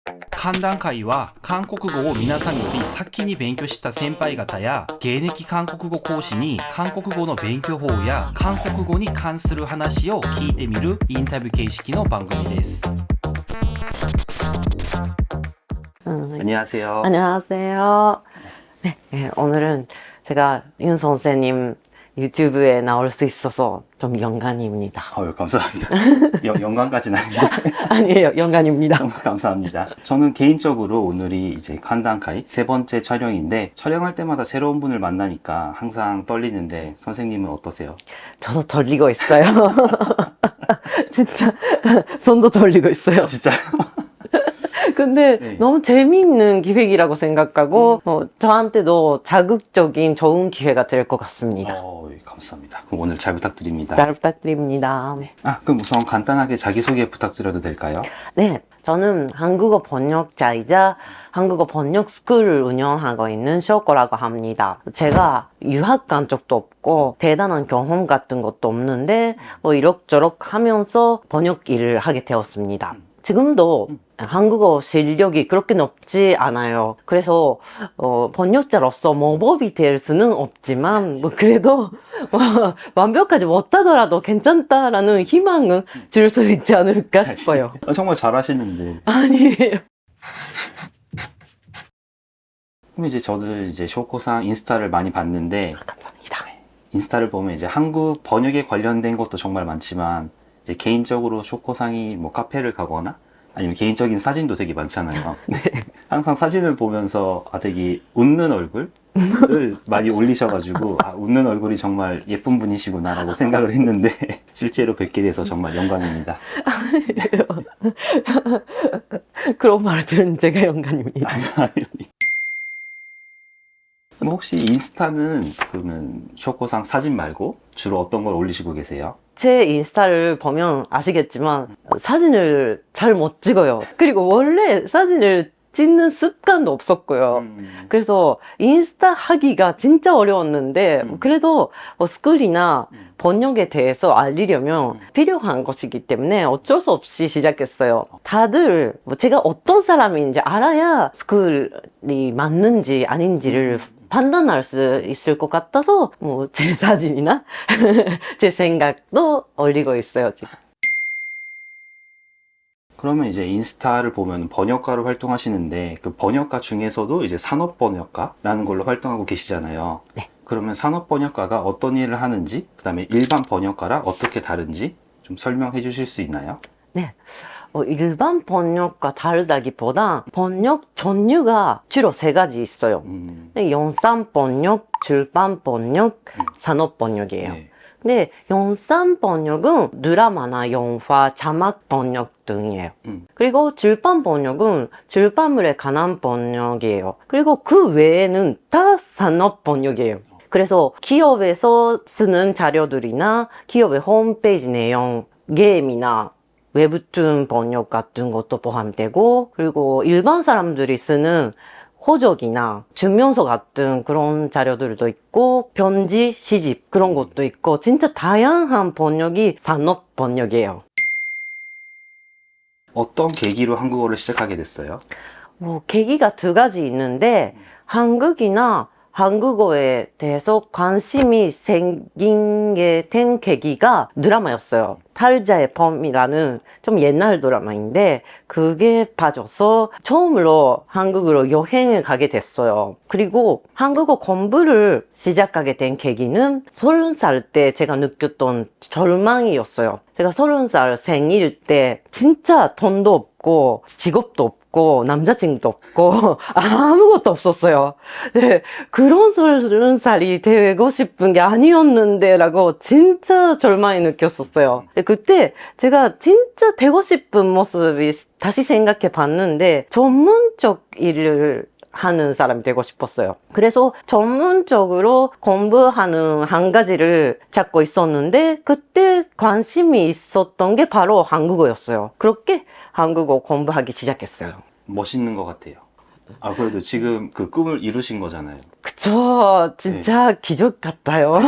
歓談会は韓国語を皆さんより先に勉強した先輩方や現役韓国語講師に韓国語の勉強法や韓国語に関する話を聞いてみるインタビュー形式の番組です。안녕하세요. 안녕하세요. 네, 오늘은 제가 윤 선생님 유튜브에 나올 수 있어서 좀 영광입니다. 감사합니다. 영광까지는 아닌데. 아니에요, 영광입니다. 정말 감사합니다. 저는 개인적으로 오늘이 이제 칸단카이 세 번째 촬영인데 촬영할 때마다 새로운 분을 만나니까 항상 떨리는데 선생님은 어떠세요? 저도 떨리고 있어요. 진짜 손도 떨리고 있어요. 진짜요? 근데 네. 너무 재미있는 기획이라고 생각하고 저한테도 자극적인 좋은 기회가 될 것 같습니다. 감사합니다. 그럼 오늘 잘 부탁드립니다. 잘 부탁드립니다. 그럼 우선 간단하게 자기소개 부탁드려도 될까요? 네, 저는 한국어 번역자이자 한국어 번역 스쿨을 운영하고 있는 쇼코라고 합니다. 제가 유학 간 적도 없고 대단한 경험 같은 것도 없는데 이럭저럭 하면서 번역 일을 하게 되었습니다. 지금도 한국어 실력이 그렇게 높지 않아요. 그래서 번역자로서 모범이 될 수는 없지만 그래도 완벽하지 못하더라도 괜찮다라는 희망은 줄 수 있지 않을까 싶어요. 정말 잘하시는데. 아니에요. 그럼 이제 저는 이제 쇼코상 인스타를 많이 봤는데 감사합니다. 인스타를 보면 이제 한국 번역에 관련된 것도 정말 많지만 이제 개인적으로 쇼코상이 뭐 카페를 가거나 아니면 개인적인 사진도 되게 많잖아요. 네. 항상 사진을 보면서 되게 웃는 얼굴을 많이 올리셔가지고 웃는 얼굴이 정말 예쁜 분이시구나 라고 생각을 했는데 실제로 뵙게 돼서 정말 영광입니다. 그런 말을 들은 제가 영광입니다. 그럼 혹시 인스타는 그러면 쇼코상 사진 말고 주로 어떤 걸 올리시고 계세요? 제 인스타를 보면 아시겠지만 사진을 잘 못 찍어요. 그리고 원래 사진을 찍는 습관도 없었고요. 그래서 인스타 하기가 진짜 어려웠는데 그래도 스쿨이나 번역에 대해서 알리려면 필요한 것이기 때문에 어쩔 수 없이 시작했어요. 다들 제가 어떤 사람인지 알아야 스쿨이 맞는지 아닌지를 판단할 수 있을 것 같아서 제 사진이나 제 생각도 올리고 있어요, 지금. 그러면 이제 인스타를 보면 번역가로 활동하시는데 그 번역가 중에서도 이제 산업 번역가라는 걸로 활동하고 계시잖아요. 네. 그러면 산업 번역가가 어떤 일을 하는지, 그다음에 일반 번역가랑 어떻게 다른지 좀 설명해 주실 수 있나요? 네. 일반 번역과 다르다기보다 번역 종류가 주로 세 가지 있어요. 영상 번역, 출판 번역, 산업 번역이에요. 네. 근데 영상 번역은 드라마나 영화, 자막 번역 등이에요. 그리고 출판 번역은 출판물에 관한 번역이에요. 그리고 그 외에는 다 산업 번역이에요. 그래서 기업에서 쓰는 자료들이나 기업의 홈페이지 내용, 게임이나 웹툰 번역 같은 것도 포함되고 그리고 일반 사람들이 쓰는 호적이나 증명서 같은 그런 자료들도 있고 편지, 시집 그런 것도 있고 진짜 다양한 번역이 산업 번역이에요. 어떤 계기로 한국어를 시작하게 됐어요? 계기가 두 가지 있는데 한국이나 한국어에 대해서 관심이 생긴 게 된 계기가 드라마였어요. 탈자의 펌이라는 좀 옛날 드라마인데 그게 빠져서 처음으로 한국으로 여행을 가게 됐어요. 그리고 한국어 공부를 시작하게 된 계기는 30살 때 제가 느꼈던 절망이었어요. 제가 30살 생일 때 진짜 돈도 없고 직업도 없고 남자친구도 없고 아무것도 없었어요. 네, 그런 30살이 되고 싶은 게 아니었는데 라고 진짜 절망이 느꼈었어요. 그때 제가 진짜 되고 싶은 모습이 다시 생각해 봤는데 전문적 일을 하는 사람이 되고 싶었어요. 그래서 전문적으로 공부하는 한 가지를 찾고 있었는데 그때 관심이 있었던 게 바로 한국어였어요. 그렇게 한국어 공부하기 시작했어요. 멋있는 것 같아요. 그래도 지금 그 꿈을 이루신 거잖아요. 그쵸. 진짜 기적 같아요.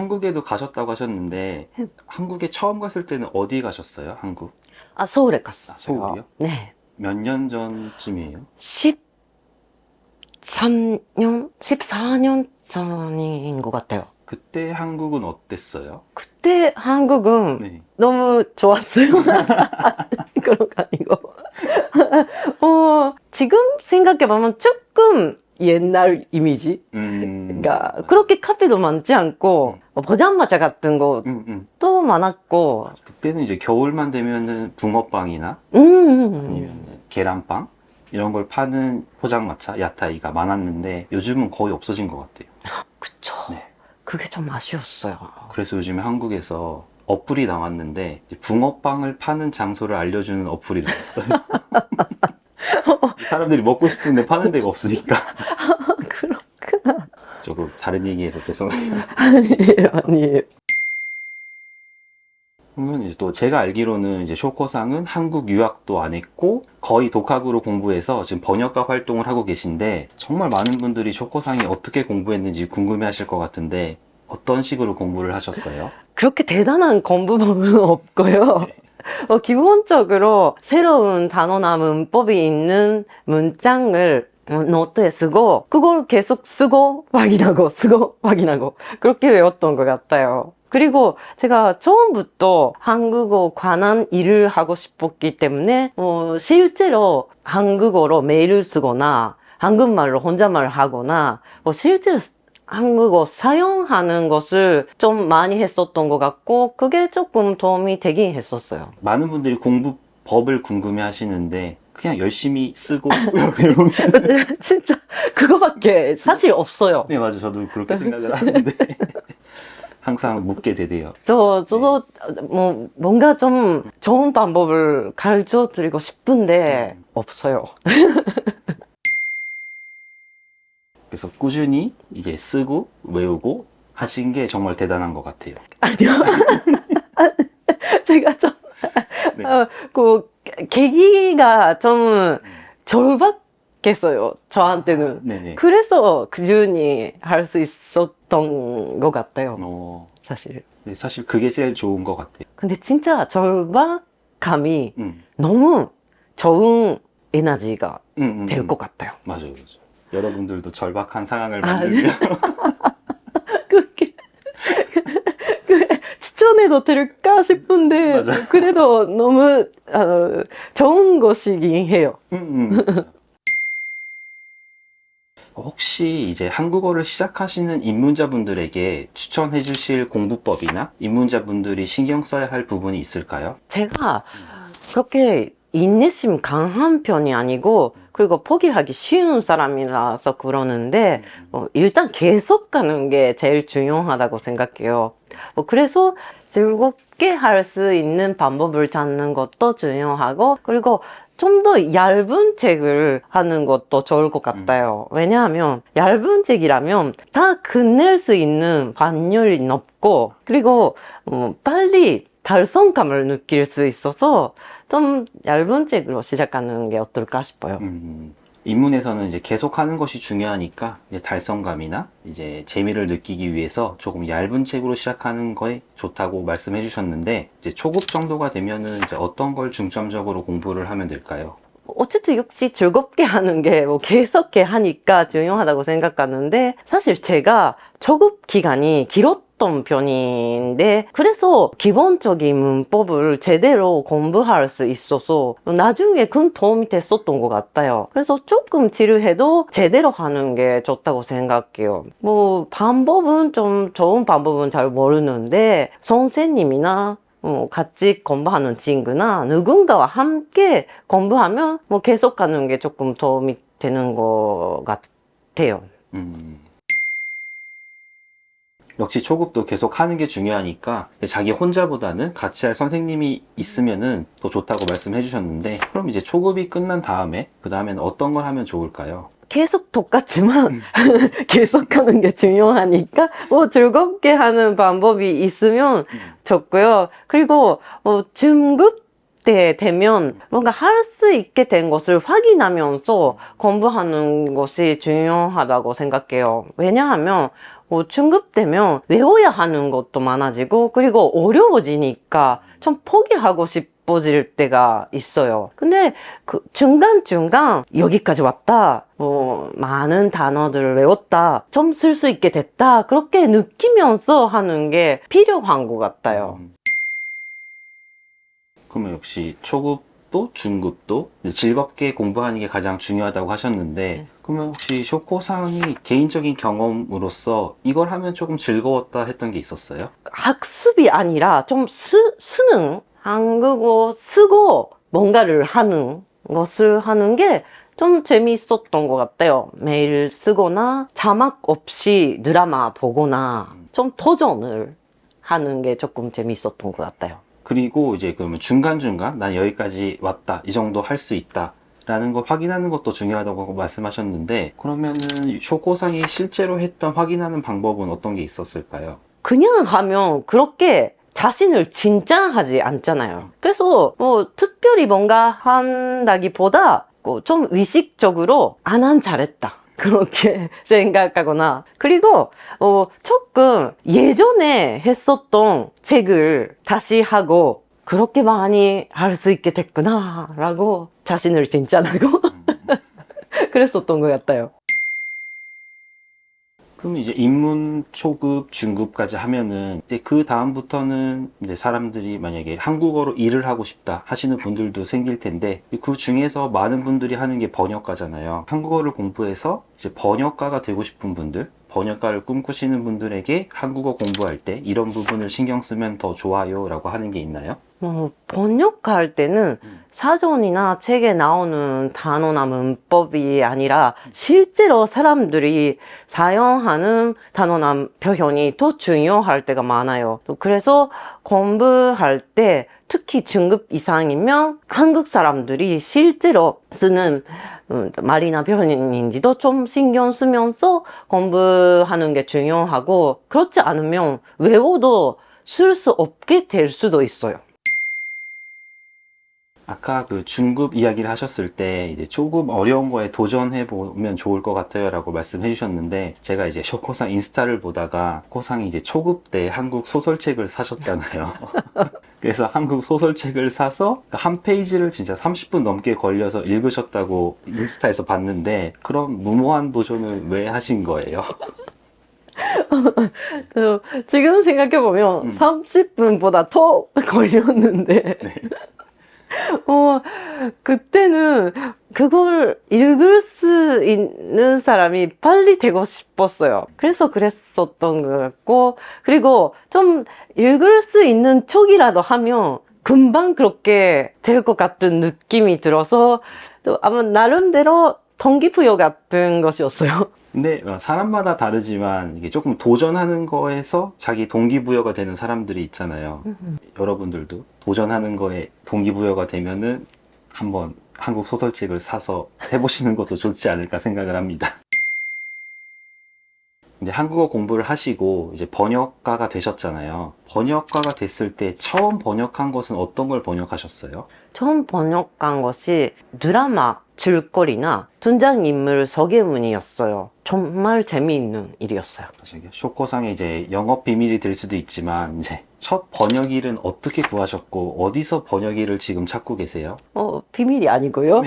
한국에도 가셨다고 하셨는데 한국에 처음 갔을 때는 어디 가셨어요? 한국? 아, 서울에 갔어요. 서울이요? 네. 몇 년 전쯤이에요? 13년? 14년 전인 것 같아요. 그때 한국은 어땠어요? 그때 한국은 네. 너무 좋았어요. 그런 거 아니고. 지금 생각해보면 조금 옛날 이미지? 그러니까 그렇게 카페도 많지 않고 포장마차 같은 것도 많았고 그때는 이제 겨울만 되면은 붕어빵이나 아니면 계란빵 이런 걸 파는 포장마차, 야타이가 많았는데 요즘은 거의 없어진 것 같아요. 그쵸. 네. 그게 좀 아쉬웠어요. 그래서 요즘에 한국에서 어플이 나왔는데 붕어빵을 파는 장소를 알려주는 어플이 나왔어요. 사람들이 먹고 싶은데 파는 데가 없으니까. 그렇구나. 조금 다른 얘기해서 죄송해요. 아니에요. 그러면 이제 또 제가 알기로는 이제 쇼코상은 한국 유학도 안 했고 거의 독학으로 공부해서 지금 번역가 활동을 하고 계신데 정말 많은 분들이 쇼코상이 어떻게 공부했는지 궁금해 하실 것 같은데 어떤 식으로 공부를 하셨어요? 그렇게 대단한 공부법은 없고요. 기본적으로 새로운 단어나 문법이 있는 문장을 노트에 쓰고 그걸 계속 쓰고 확인하고 그렇게 외웠던 것 같아요. 그리고 제가 처음부터 한국어 관한 일을 하고 싶었기 때문에 실제로 한국어로 메일을 쓰거나 한국말로 혼잣말을 하거나 실제로 한국어 사용하는 것을 좀 많이 했었던 것 같고 그게 조금 도움이 되긴 했었어요. 많은 분들이 공부법을 궁금해 하시는데 그냥 열심히 쓰고 외우면 진짜 그거밖에 사실 없어요. 네 맞아요. 저도 그렇게 생각을 하는데 항상 묻게 되대요. 저도 뭔가 좀 좋은 방법을 가르쳐 드리고 싶은데 없어요. 그래서 꾸준히 이게 쓰고 외우고 하신 게 정말 대단한 것 같아요. 아니요. 제가 좀, 네. 계기가 좀 절박했어요. 저한테는. 네네. 그래서 꾸준히 할 수 있었던 것 같아요. 사실. 네, 사실 그게 제일 좋은 것 같아요. 근데 진짜 절박감이 음. 너무 좋은 에너지가 될 것 같아요. 맞아요, 맞아요. 여러분들도 절박한 상황을 만들면 그게 추천해도 될까 싶은데 맞아요. 그래도 너무 좋은 것이긴 해요. 혹시 이제 한국어를 시작하시는 입문자분들에게 추천해 주실 공부법이나 입문자분들이 신경 써야 할 부분이 있을까요? 제가 그렇게 인내심 강한 편이 아니고 그리고 포기하기 쉬운 사람이라서 그러는데 일단 계속 가는 게 제일 중요하다고 생각해요. 그래서 즐겁게 할 수 있는 방법을 찾는 것도 중요하고 그리고 좀 더 얇은 책을 하는 것도 좋을 것 같아요. 왜냐하면 얇은 책이라면 다 끝낼 수 있는 확률이 높고 그리고 빨리 달성감을 느낄 수 있어서 좀 얇은 책으로 시작하는 게 어떨까 싶어요. 입문에서는 이제 계속 하는 것이 중요하니까 이제 달성감이나 이제 재미를 느끼기 위해서 조금 얇은 책으로 시작하는 거에 좋다고 말씀해 주셨는데 이제 초급 정도가 되면은 이제 어떤 걸 중점적으로 공부를 하면 될까요? 어쨌든 역시 즐겁게 하는 게 계속해 하니까 중요하다고 생각하는데 사실 제가 초급 기간이 길었던 편인데 그래서 기본적인 문법을 제대로 공부할 수 있어서 나중에 큰 도움이 됐었던 것 같아요. 그래서 조금 지루해도 제대로 하는 게 좋다고 생각해요. 방법은 좀 좋은 방법은 잘 모르는데 선생님이나 같이 공부하는 친구나 누군가와 함께 공부하면 계속 가는 게 조금 도움이 되는 것 같아요. 역시 초급도 계속 하는 게 중요하니까 자기 혼자보다는 같이 할 선생님이 있으면은 더 좋다고 말씀해 주셨는데 그럼 이제 초급이 끝난 다음에 그 다음에는 어떤 걸 하면 좋을까요? 계속 똑같지만 계속 하는 게 중요하니까 즐겁게 하는 방법이 있으면 좋고요. 그리고 중급 때 되면 뭔가 할 수 있게 된 것을 확인하면서 공부하는 것이 중요하다고 생각해요. 왜냐하면 중급 되면 외워야 하는 것도 많아지고 그리고 어려워지니까 좀 포기하고 싶어질 때가 있어요. 근데 그 중간중간 여기까지 왔다, 많은 단어들을 외웠다, 좀 쓸 수 있게 됐다, 그렇게 느끼면서 하는 게 필요한 것 같아요. 그러면 역시 초급도 중급도 즐겁게 공부하는 게 가장 중요하다고 하셨는데, 그러면 혹시 쇼코상이 개인적인 경험으로서 이걸 하면 조금 즐거웠다 했던 게 있었어요? 학습이 아니라 좀 쓰는, 한국어 쓰고 뭔가를 하는 것을 하는 게 좀 재미있었던 것 같아요. 매일 쓰거나 자막 없이 드라마 보거나 좀 도전을 하는 게 조금 재미있었던 것 같아요. 그리고 이제 그러면 중간중간 난 여기까지 왔다, 이 정도 할 수 있다 라는 걸 확인하는 것도 중요하다고 말씀하셨는데, 그러면은 쇼코상이 실제로 했던 확인하는 방법은 어떤 게 있었을까요? 그냥 하면 그렇게 자신을 진짜하지 않잖아요. 그래서 특별히 뭔가 한다기보다 좀 의식적으로 난 잘했다, 그렇게 생각하거나, 그리고 조금 예전에 했었던 책을 다시 하고 그렇게 많이 할 수 있게 됐구나 라고 자신을 칭찬하고 그랬었던 것 같아요. 그럼 이제 입문 초급, 중급까지 하면은 이제 그 다음부터는 이제 사람들이 만약에 한국어로 일을 하고 싶다 하시는 분들도 생길 텐데, 그 중에서 많은 분들이 하는 게 번역가잖아요. 한국어를 공부해서 이제 번역가가 되고 싶은 분들, 번역가를 꿈꾸시는 분들에게 한국어 공부할 때 이런 부분을 신경 쓰면 더 좋아요 라고 하는 게 있나요? 번역할 때는 사전이나 책에 나오는 단어나 문법이 아니라 실제로 사람들이 사용하는 단어나 표현이 더 중요할 때가 많아요. 그래서 공부할 때 특히 중급 이상이면 한국 사람들이 실제로 쓰는 말이나 표현인지도 좀 신경 쓰면서 공부하는 게 중요하고, 그렇지 않으면 외워도 쓸 수 없게 될 수도 있어요. 아까 그 중급 이야기를 하셨을 때 이제 조금 어려운 거에 도전해 보면 좋을 것 같아요 라고 말씀해 주셨는데, 제가 이제 쇼코상 인스타를 보다가 코상이 이제 초급 때 한국 소설책을 사셨잖아요. 그래서 한국 소설책을 사서 한 페이지를 진짜 30분 넘게 걸려서 읽으셨다고 인스타에서 봤는데, 그럼 무모한 도전을 왜 하신 거예요? 지금 생각해보면 30분보다 더 걸렸는데 그때는 그걸 읽을 수 있는 사람이 빨리 되고 싶었어요. 그래서 그랬었던 것 같고, 그리고 좀 읽을 수 있는 척이라도 하면 금방 그렇게 될 것 같은 느낌이 들어서, 또 아마 나름대로 동기부여 같은 것이었어요. 근데 사람마다 다르지만 이게 조금 도전하는 거에서 자기 동기부여가 되는 사람들이 있잖아요. 여러분들도 도전하는 거에 동기부여가 되면은 한번 한국 소설책을 사서 해보시는 것도 좋지 않을까 생각을 합니다. 이제 한국어 공부를 하시고 이제 번역가가 되셨잖아요. 번역가가 됐을 때 처음 번역한 것은 어떤 걸 번역하셨어요? 처음 번역한 것이 드라마 줄거리나 등장인물 소개문이었어요. 정말 재미있는 일이었어요. 쇼코상의 이제 영업 비밀이 될 수도 있지만, 이제 첫 번역일은 어떻게 구하셨고 어디서 번역일을 지금 찾고 계세요? 비밀이 아니고요.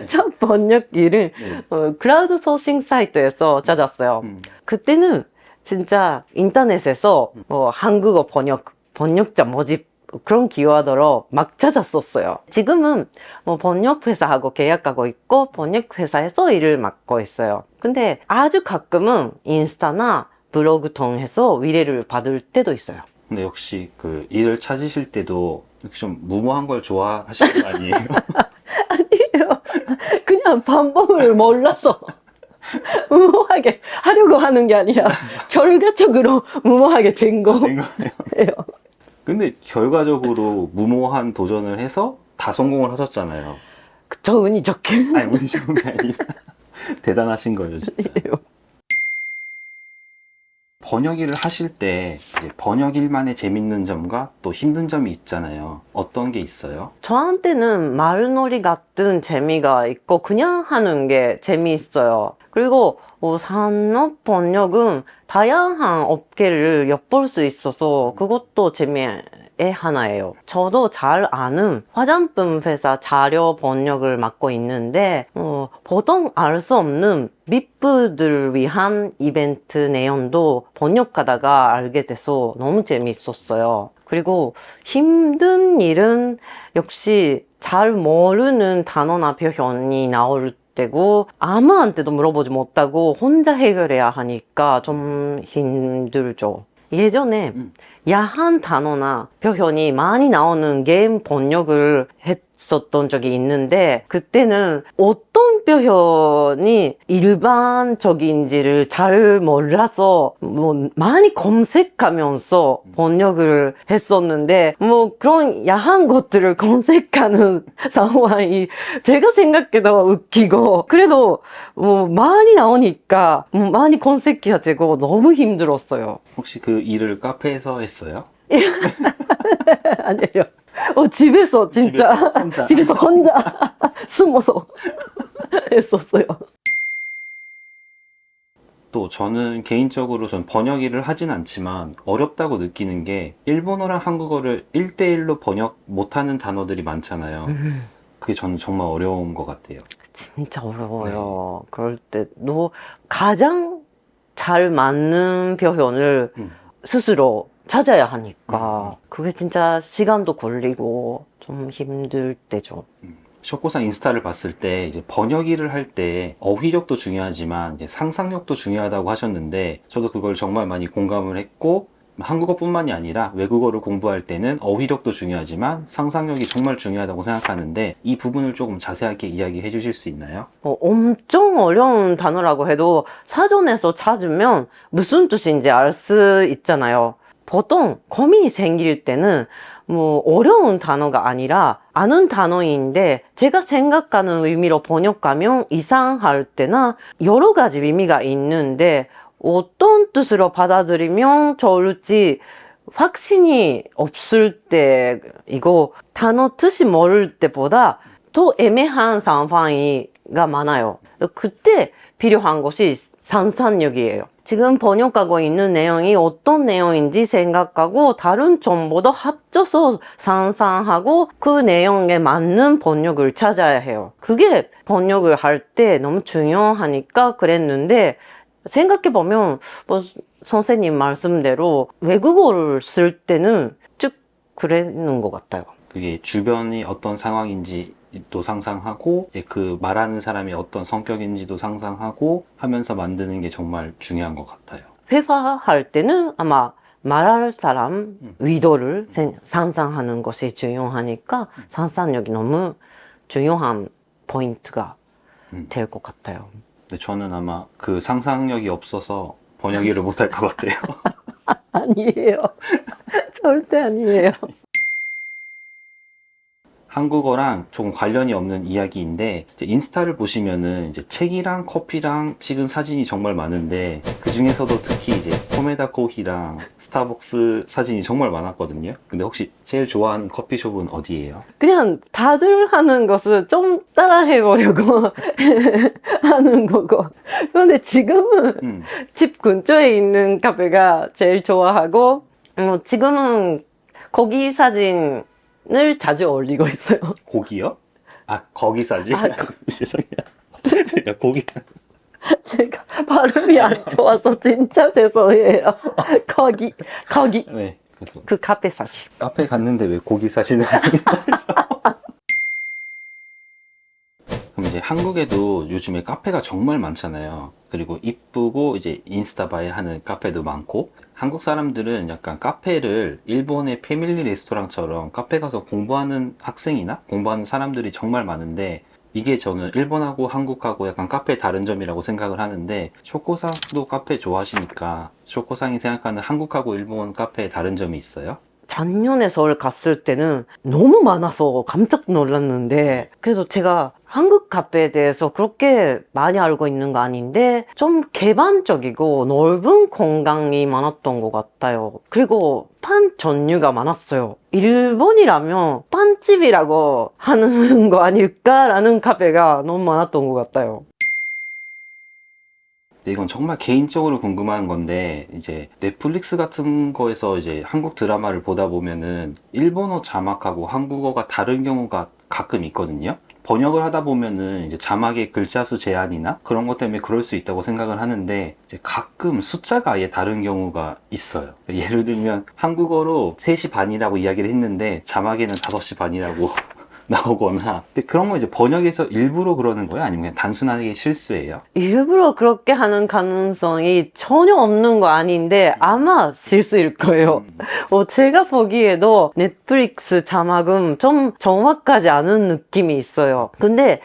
첫 번역일은 크라우드 소싱 사이트에서 찾았어요. 그때는 진짜 인터넷에서 한국어 번역자 모집 그런 키워드로 막 찾았었어요. 지금은 번역회사하고 계약하고 있고 번역회사에서 일을 맡고 있어요. 근데 아주 가끔은 인스타나 블로그 통해서 의뢰를 받을 때도 있어요. 근데 역시 그 일을 찾으실 때도 역시 좀 무모한 걸 좋아하시는 거 아니에요? 아니에요. 그냥 방법을 몰라서 무모하게 하려고 하는 게 아니라 결과적으로 무모하게 된 된 거예요. 거예요. 근데 결과적으로 무모한 도전을 해서 다 성공을 하셨잖아요. 저 운이 좋게. 아니, 운이 좋은 게 아니라 대단하신 거예요, 진짜. 번역일을 하실 때 이제 번역일만의 재밌는 점과 또 힘든 점이 있잖아요. 어떤 게 있어요? 저한테는 말놀이 같은 재미가 있고 그냥 하는 게 재미있어요. 그리고 산업 번역은 다양한 업계를 엿볼 수 있어서 그것도 재미의 하나예요. 저도 잘 아는 화장품 회사 자료 번역을 맡고 있는데 보통 알 수 없는 빅프들을 위한 이벤트 내용도 번역하다가 알게 돼서 너무 재미있었어요. 그리고 힘든 일은 역시 잘 모르는 단어나 표현이 나올 때고 아무한테도 물어보지 못하고 혼자 해결해야 하니까 좀 힘들죠. 예전에 야한 단어나 표현이 많이 나오는 게임 번역을 했었던 적이 있는데 그때는 어떤 표현이 일반적인지를 잘 몰라서 많이 검색하면서 번역을 했었는데 그런 야한 것들을 검색하는 상황이 제가 생각해도 웃기고 그래도 많이 나오니까 많이 검색해야 되고 너무 힘들었어요. 혹시 그 일을 카페에서 했어요? 아니에요. 집에서 진짜 혼자. 집에서 혼자 숨어서 했었어요. 또 저는 개인적으로 전 번역 일을 하진 않지만 어렵다고 느끼는 게 일본어랑 한국어를 1대1로 번역 못하는 단어들이 많잖아요. 그게 저는 정말 어려운 것 같아요. 진짜 어려워요. 그럴 때도 가장 잘 맞는 표현을 스스로 찾아야 하니까 그게 진짜 시간도 걸리고 좀 힘들 때죠. 쇼코상 인스타를 봤을 때 이제 번역 일을 할 때 어휘력도 중요하지만 이제 상상력도 중요하다고 하셨는데 저도 그걸 정말 많이 공감을 했고 한국어뿐만이 아니라 외국어를 공부할 때는 어휘력도 중요하지만 상상력이 정말 중요하다고 생각하는데 이 부분을 조금 자세하게 이야기해 주실 수 있나요? 엄청 어려운 단어라고 해도 사전에서 찾으면 무슨 뜻인지 알 수 있잖아요. 보통 고민이 생길 때는 어려운 단어가 아니라 아는 단어인데 제가 생각하는 의미로 번역하면 이상할 때나 여러 가지 의미가 있는데 어떤 뜻으로 받아들이면 좋을지 확신이 없을 때 이거 단어 뜻이 모를 때보다 더 애매한 상황이가 많아요. 그때 필요한 것이 상상력이에요. 지금 번역하고 있는 내용이 어떤 내용인지 생각하고 다른 정보도 합쳐서 상상하고 그 내용에 맞는 번역을 찾아야 해요. 그게 번역을 할 때 너무 중요하니까 그랬는데 생각해보면 선생님 말씀대로 외국어를 쓸 때는 쭉 그랬는 것 같아요. 그게 주변이 어떤 상황인지도 상상하고 그 말하는 사람이 어떤 성격인지도 상상하고 하면서 만드는 게 정말 중요한 것 같아요. 회화할 때는 아마 말할 사람 의도를 상상하는 것이 중요하니까 상상력이 너무 중요한 포인트가 될 것 같아요. 근데 저는 아마 그 상상력이 없어서 번역 일을 못할 것 같아요. 아니에요. 절대 아니에요. 한국어랑 조금 관련이 없는 이야기인데 이제 인스타를 보시면은 이제 책이랑 커피랑 찍은 사진이 정말 많은데 그 중에서도 특히 이제 코메다 코히랑 스타벅스 사진이 정말 많았거든요. 근데 혹시 제일 좋아하는 커피숍은 어디예요? 그냥 다들 하는 것을 좀 따라해 보려고 하는 거고. 그런데 지금은 집 근처에 있는 카페가 제일 좋아하고 지금은 거기 사진을 자주 올리고 있어요. 고기요? 아, 거기 사진? 아, 죄송해요. 야, 고기. 제가 발음이 안 좋아서 진짜 죄송해요. 거기 네. 그래서 그 카페 사진. 카페 갔는데 왜 고기 사진을 올린다 해서. 그럼 이제 한국에도 요즘에 카페가 정말 많잖아요. 그리고 이쁘고 이제 인스타바에 하는 카페도 많고 한국 사람들은 약간 카페를 일본의 패밀리 레스토랑처럼 카페 가서 공부하는 학생이나 공부하는 사람들이 정말 많은데 이게 저는 일본하고 한국하고 약간 카페의 다른 점이라고 생각을 하는데 쇼코상도 카페 좋아하시니까 쇼코상이 생각하는 한국하고 일본 카페의 다른 점이 있어요? 작년에 서울 갔을 때는 너무 많아서 깜짝 놀랐는데, 그래도 제가 한국 카페에 대해서 그렇게 많이 알고 있는 거 아닌데 좀 개방적이고 넓은 공간이 많았던 것 같아요. 그리고 판 종류가 많았어요. 일본이라면 빵집이라고 하는 거 아닐까라는 카페가 너무 많았던 것 같아요. 근데 이건 정말 개인적으로 궁금한 건데, 이제 넷플릭스 같은 거에서 이제 한국 드라마를 보다 보면은 일본어 자막하고 한국어가 다른 경우가 가끔 있거든요. 번역을 하다 보면은 이제 자막의 글자 수 제한이나 그런 것 때문에 그럴 수 있다고 생각을 하는데, 이제 가끔 숫자가 아예 다른 경우가 있어요. 예를 들면 한국어로 3시 반이라고 이야기를 했는데 자막에는 5시 반이라고 나오거나. 근데 그런 거 이제 번역에서 일부러 그러는 거예요? 아니면 그냥 단순하게 실수예요? 일부러 그렇게 하는 가능성이 전혀 없는 거 아닌데 아마 실수일 거예요. 제가 보기에도 넷플릭스 자막은 좀 정확하지 않은 느낌이 있어요. 근데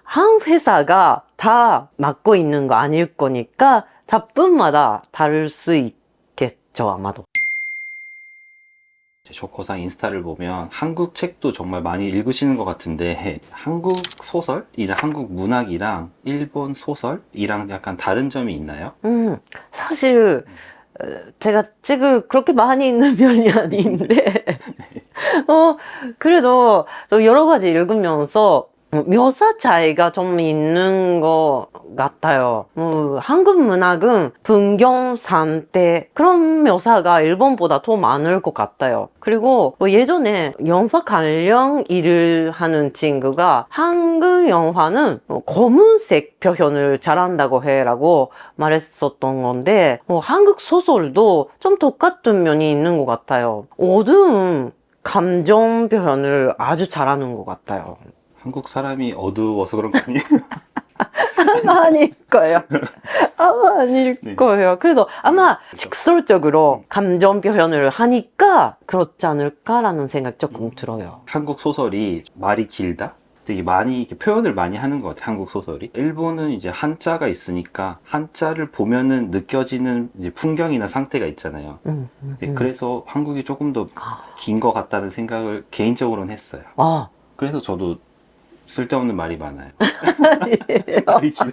한 회사가 다 맡고 있는 거 아닐 거니까 작품마다 다를 수 있겠죠, 아마도. 조커상 인스타를 보면 한국 책도 정말 많이 읽으시는 것 같은데, 한국 소설이나 한국 문학이랑 일본 소설이랑 약간 다른 점이 있나요? 사실 제가 책을 그렇게 많이 읽는 편이 아닌데 그래도 저 여러 가지 읽으면서 묘사 차이가 좀 있는 것 같아요. 한국 문학은 분경, 산태 그런 묘사가 일본보다 더 많을 것 같아요. 그리고 예전에 영화 관련 일을 하는 친구가 한국 영화는 검은색 표현을 잘한다고 해라고 말했었던 건데, 한국 소설도 좀 똑같은 면이 있는 것 같아요. 어두운 감정 표현을 아주 잘하는 것 같아요. 한국 사람이 어두워서 그런 거 아니에요? 아마 아닐 거예요. 아마 아닐 네. 거예요. 그래도 아마 직설적으로 감정 표현을 하니까 그렇지 않을까라는 생각 조금 들어요. 한국 소설이 말이 길다? 되게 많이 이렇게 표현을 많이 하는 것 같아요, 한국 소설이. 일본은 이제 한자가 있으니까 한자를 보면은 느껴지는 이제 풍경이나 상태가 있잖아요. 그래서 한국이 조금 더 긴 것 같다는 생각을 개인적으로는 했어요. 아, 그래서 저도 쓸데없는 말이 많아요. 말이 길어요.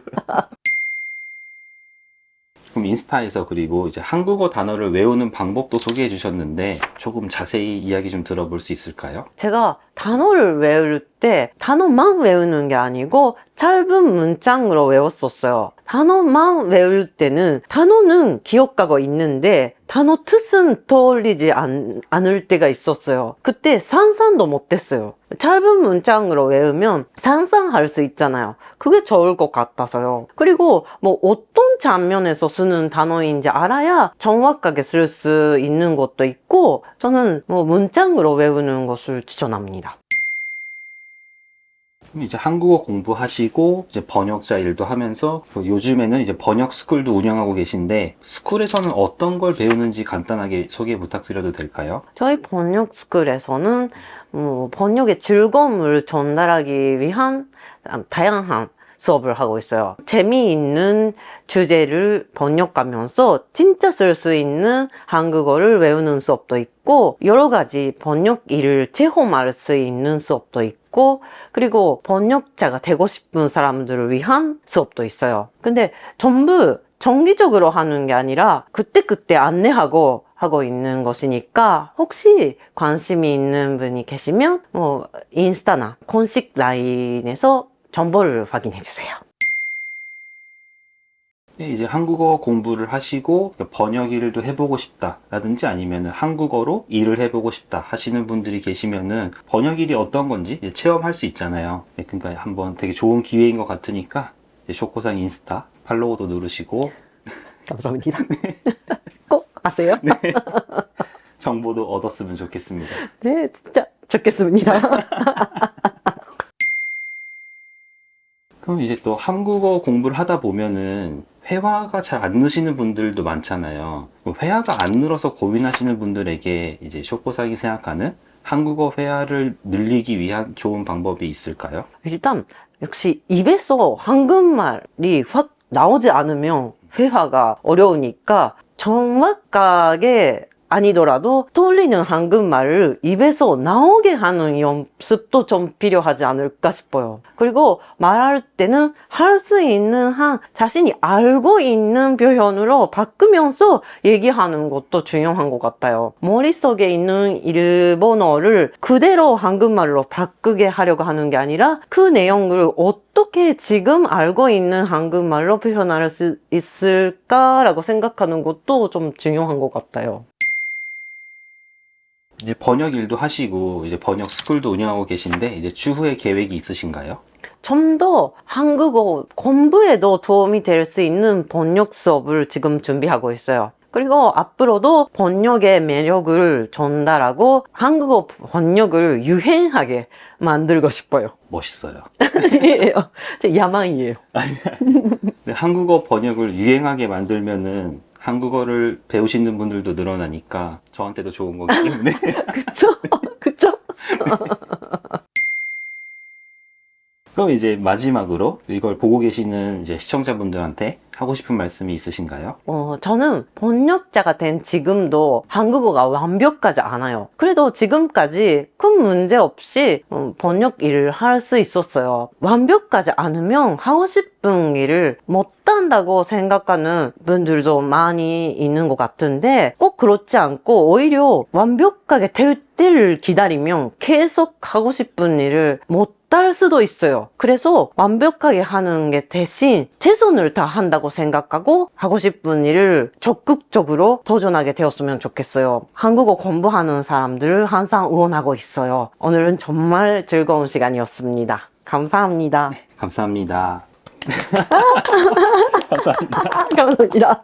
그럼 인스타에서 그리고 이제 한국어 단어를 외우는 방법도 소개해 주셨는데, 조금 자세히 이야기 좀 들어볼 수 있을까요? 제가 단어를 외울 때 단어만 외우는 게 아니고 짧은 문장으로 외웠었어요. 단어만 외울 때는 단어는 기억하고 있는데 단어 뜻은 떠올리지 않을 때가 있었어요. 그때 상상도 못했어요. 짧은 문장으로 외우면 상상할 수 있잖아요. 그게 좋을 것 같아서요. 그리고 어떤 장면에서 쓰는 단어인지 알아야 정확하게 쓸 수 있는 것도 있고, 저는 문장으로 외우는 것을 추천합니다. 그럼 이제 한국어 공부하시고 이제 번역자 일도 하면서 요즘에는 이제 번역 스쿨도 운영하고 계신데, 스쿨에서는 어떤 걸 배우는지 간단하게 소개 부탁드려도 될까요? 저희 번역 스쿨에서는 번역의 즐거움을 전달하기 위한 다양한 수업을 하고 있어요. 재미있는 주제를 번역하면서 진짜 쓸 수 있는 한국어를 외우는 수업도 있고, 여러 가지 번역 일을 체험할 수 있는 수업도 있고, 그리고 번역자가 되고 싶은 사람들을 위한 수업도 있어요. 근데 전부 정기적으로 하는 게 아니라 그때그때 안내하고 하고 있는 것이니까, 혹시 관심이 있는 분이 계시면 인스타나 공식 라인에서 정보를 확인해 주세요. 네, 이제 한국어 공부를 하시고 번역 일도 해보고 싶다라든지 아니면 한국어로 일을 해보고 싶다 하시는 분들이 계시면은 번역 일이 어떤 건지 이제 체험할 수 있잖아요. 네, 그러니까 한번 되게 좋은 기회인 것 같으니까 쇼코상 인스타 팔로우도 누르시고 감사합니다. 꼭 아세요? 네, 정보도 얻었으면 좋겠습니다. 네, 진짜 좋겠습니다. 그럼 이제 또 한국어 공부를 하다 보면은 회화가 잘 안 느시는 분들도 많잖아요. 회화가 안 늘어서 고민하시는 분들에게 이제 쇼코상이 생각하는 한국어 회화를 늘리기 위한 좋은 방법이 있을까요? 일단 역시 입에서 한국말이 확 나오지 않으면 회화가 어려우니까 정확하게 아니더라도 떠올리는 한국말을 입에서 나오게 하는 연습도 좀 필요하지 않을까 싶어요. 그리고 말할 때는 할 수 있는 한 자신이 알고 있는 표현으로 바꾸면서 얘기하는 것도 중요한 것 같아요. 머릿속에 있는 일본어를 그대로 한국말로 바꾸게 하려고 하는 게 아니라 그 내용을 어떻게 지금 알고 있는 한국말로 표현할 수 있을까라고 생각하는 것도 좀 중요한 것 같아요. 이제 번역 일도 하시고 이제 번역 스쿨도 운영하고 계신데 이제 추후에 계획이 있으신가요? 좀 더 한국어 공부에도 도움이 될 수 있는 번역 수업을 지금 준비하고 있어요. 그리고 앞으로도 번역의 매력을 전달하고 한국어 번역을 유행하게 만들고 싶어요. 멋있어요. 아니에요. 제 야망이에요. 근데 한국어 번역을 유행하게 만들면은 한국어를 배우시는 분들도 늘어나니까 저한테도 좋은 거기 때문에. 그쵸? 그쵸? 그럼 이제 마지막으로 이걸 보고 계시는 이제 시청자분들한테 하고 싶은 말씀이 있으신가요? 저는 번역자가 된 지금도 한국어가 완벽하지 않아요. 그래도 지금까지 큰 문제 없이 번역 일을 할 수 있었어요. 완벽하지 않으면 하고 싶은 일을 못한다고 생각하는 분들도 많이 있는 것 같은데 꼭 그렇지 않고 오히려 완벽하게 될 때를 기다리면 계속 하고 싶은 일을 못 할 수도 있어요. 그래서 완벽하게 하는 게 대신 최선을 다한다고 생각하고 하고 싶은 일을 적극적으로 도전하게 되었으면 좋겠어요. 한국어 공부하는 사람들을 항상 응원하고 있어요. 오늘은 정말 즐거운 시간이었습니다. 감사합니다. 감사합니다. 감사합니다.